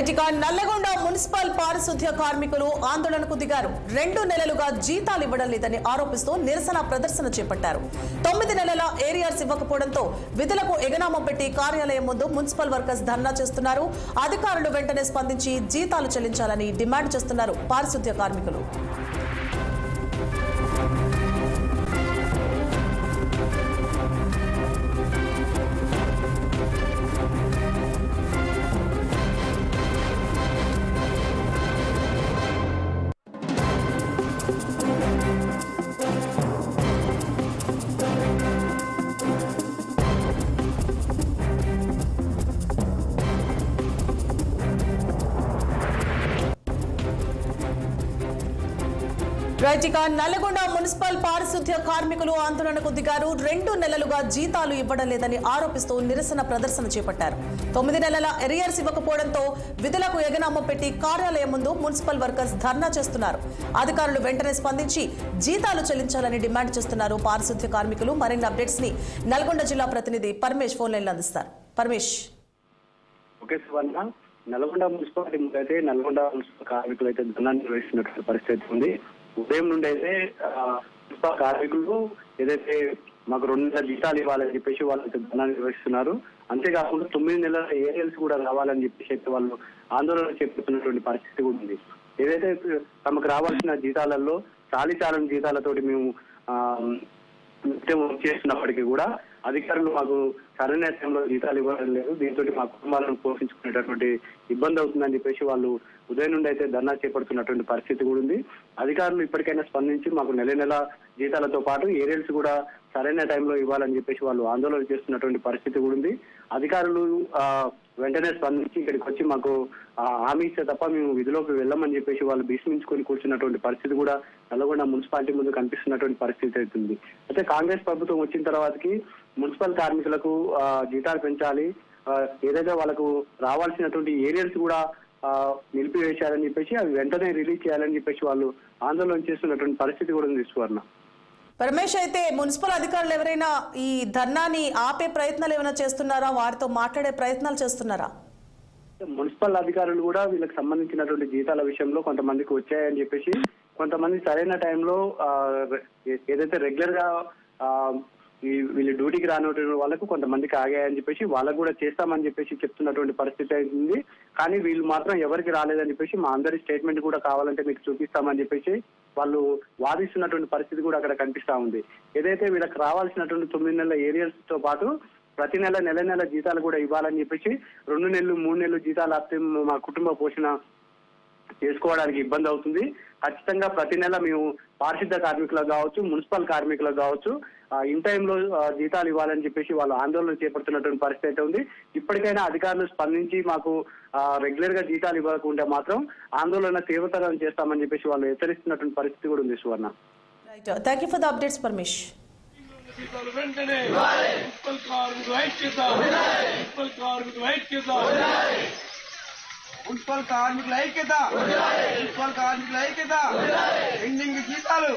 Right ఇక Nalgonda municipal పారిశుద్ధ్య కార్మికులు ఆందోళనకు దిగారు. 2 నెలలుగా జీతాలు ఇవ్వడం లేదని ఆరోపిస్తూ నిరసన ప్రదర్శన చేపట్టారు. 9 నెలల ఏరియర్స్ ఇవ్వకపోవడంతో విధులకు ఎగనామం పెట్టి కార్యాలయం ముందు మున్సిపల్ వర్కర్స్ ధర్నా చేస్తున్నారు. అధికారులు వెంటనే స్పందించి జీతాలు చెల్లించాలని డిమాండ్ చేస్తున్నారు పారిశుద్ధ్య కార్మికులు. రైట్ ఇక నల్లగొండ మున్సిపల్ పారిశుద్ధ్య కార్మికులు ఆందోళనకు దిగారు. 2 నెలలుగా జీతాలు ఇవ్వడం లేదని ఆరోపిస్తూ నిరసన ప్రదర్శన చేపట్టారు. 9 నెలల ఎరియర్స్ ఇవ్వకపోవడంతో విధులకు ఎగనామం పెట్టి కార్యాలయం ముందు మున్సిపల్ వర్కర్స్ ధర్నా చేస్తున్నారు. అధికారులు వెంటనే స్పందించి జీతాలు చెల్లించాలని డిమాండ్ చేస్తున్నారు పారిశుద్ధ్య కార్మికులు. మరిన్ని అప్డేట్స్ ని నల్గొండ జిల్లా ప్రతినిధి పరమేష్ ఫోన్ లైన్ లో అందిస్తారు. పరమేష్. నల్గొండ మున్సిపాలిటీ అయితే నల్గొండ మున్సిపల్ కార్మికులు అయితే ధర్నా నిర్వహిస్తున్నటువంటి పరిస్థితి ఉంది. ఉదయం నుండి అయితే మున్సిపల్ కార్మికులు ఏదైతే మాకు 2 నెలల జీతాలు ఇవ్వాలని చెప్పేసి వాళ్ళు ధర్నా నిర్వహిస్తున్నారు. అంతేకాకుండా 9 నెలల ఏరియల్స్ కూడా రావాలని చెప్పేసి అయితే వాళ్ళు ఆందోళన చేపడుతున్నటువంటి పరిస్థితి కూడా ఉంది. ఏదైతే తమకు రావాల్సిన జీతాలలో చాలని జీతాలతోటి మేము చేస్తున్నప్పటికీ కూడా అధికారులు మాకు సరైన టైంలో జీతాలు ఇవ్వడం లేదు. దీంతో మా కుటుంబాలను పోషించుకునేటటువంటి ఇబ్బంది అవుతుందని చెప్పేసి వాళ్ళు ఉదయం నుండి అయితే ధర్నా చేపడుతున్నటువంటి పరిస్థితి కూడా ఉంది. అధికారులు ఇప్పటికైనా స్పందించి మాకు నెల జీతాలతో పాటు ఏరియల్స్ కూడా సరైన టైంలో ఇవ్వాలని చెప్పేసి వాళ్ళు ఆందోళన చేస్తున్నటువంటి పరిస్థితి కూడా ఉంది. అధికారులు వెంటనే స్పందించి ఇక్కడికి వచ్చి మాకు హామీ ఇస్తే తప్ప మేము విధిలోకి వెళ్ళమని చెప్పేసి వాళ్ళు భీష్మించుకొని కూర్చున్నటువంటి పరిస్థితి కూడా నల్గొండ మున్సిపాలిటీ ముందు కనిపిస్తున్నటువంటి పరిస్థితి అవుతుంది. అయితే కాంగ్రెస్ ప్రభుత్వం వచ్చిన తర్వాతకి మున్సిపల్ కార్మికులకు జీతాలు పెంచాలి, ఏదైతే వాళ్ళకు రావాల్సినటువంటి ఏరియల్స్ కూడా నిలిపివేశారని చెప్పేసి అవి వెంటనే రిలీజ్ చేయాలని చెప్పేసి వాళ్ళు ఆందోళన చేస్తున్నటువంటి పరిస్థితి కూడా ఉంది. సువర్ణ. పరమేష్, అయితే మున్సిపల్ అధికారులు ఎవరైనా ఈ ధర్నాని ఆపే ప్రయత్నాలు ఏమైనా చేస్తున్నారా? వారితో మాట్లాడే ప్రయత్నాలు చేస్తున్నారా? మున్సిపల్ అధికారులు కూడా వీళ్ళకి సంబంధించినటువంటి జీతాల విషయంలో కొంతమందికి వచ్చాయని చెప్పేసి కొంతమంది సరైన టైంలో ఏదైతే రెగ్యులర్ గా వీళ్ళు డ్యూటీకి రానటువంటి వాళ్ళకు కొంతమందికి ఆగాయని చెప్పేసి వాళ్ళకు కూడా చేస్తామని చెప్పేసి చెప్తున్నటువంటి పరిస్థితి అయింది. కానీ వీళ్ళు మాత్రం ఎవరికి రాలేదని చెప్పేసి మా అందరి స్టేట్మెంట్ కూడా కావాలంటే మీకు చూపిస్తామని చెప్పేసి వాళ్ళు వాదిస్తున్నటువంటి పరిస్థితి కూడా అక్కడ కనిపిస్తా ఉంది. ఏదైతే వీళ్ళకి రావాల్సినటువంటి 9 నెలల ఏరియల్స్ తో పాటు ప్రతి నెల జీతాలు కూడా ఇవ్వాలని చెప్పేసి 2 నెలలు 3 నెలలు జీతాలు ఆపితే మా కుటుంబ పోషణ చేసుకోవడానికి ఇబ్బంది అవుతుంది. ఖచ్చితంగా ప్రతి నెల మేము పారిశుద్ధ కార్మికులకు కావచ్చు, మున్సిపల్ కార్మికులకు కావచ్చు ఇన్ టైంలో జీతాలు ఇవ్వాలని చెప్పేసి వాళ్ళు ఆందోళన చేపడుతున్నటువంటి పరిస్థితి అయితే ఉంది. ఇప్పటికైనా అధికారులు స్పందించి మాకు రెగ్యులర్ గా జీతాలు ఇవ్వకుండా మాత్రం ఆందోళన తీవ్రతరం చేస్తామని చెప్పేసి వాళ్ళు హెచ్చరిస్తున్నటువంటి పరిస్థితి కూడా ఉంది. Suvarna. Thank you for the updates Paramesh. Municipal కార్మికుల ఐక్యత పెండింగ్ జీతాలు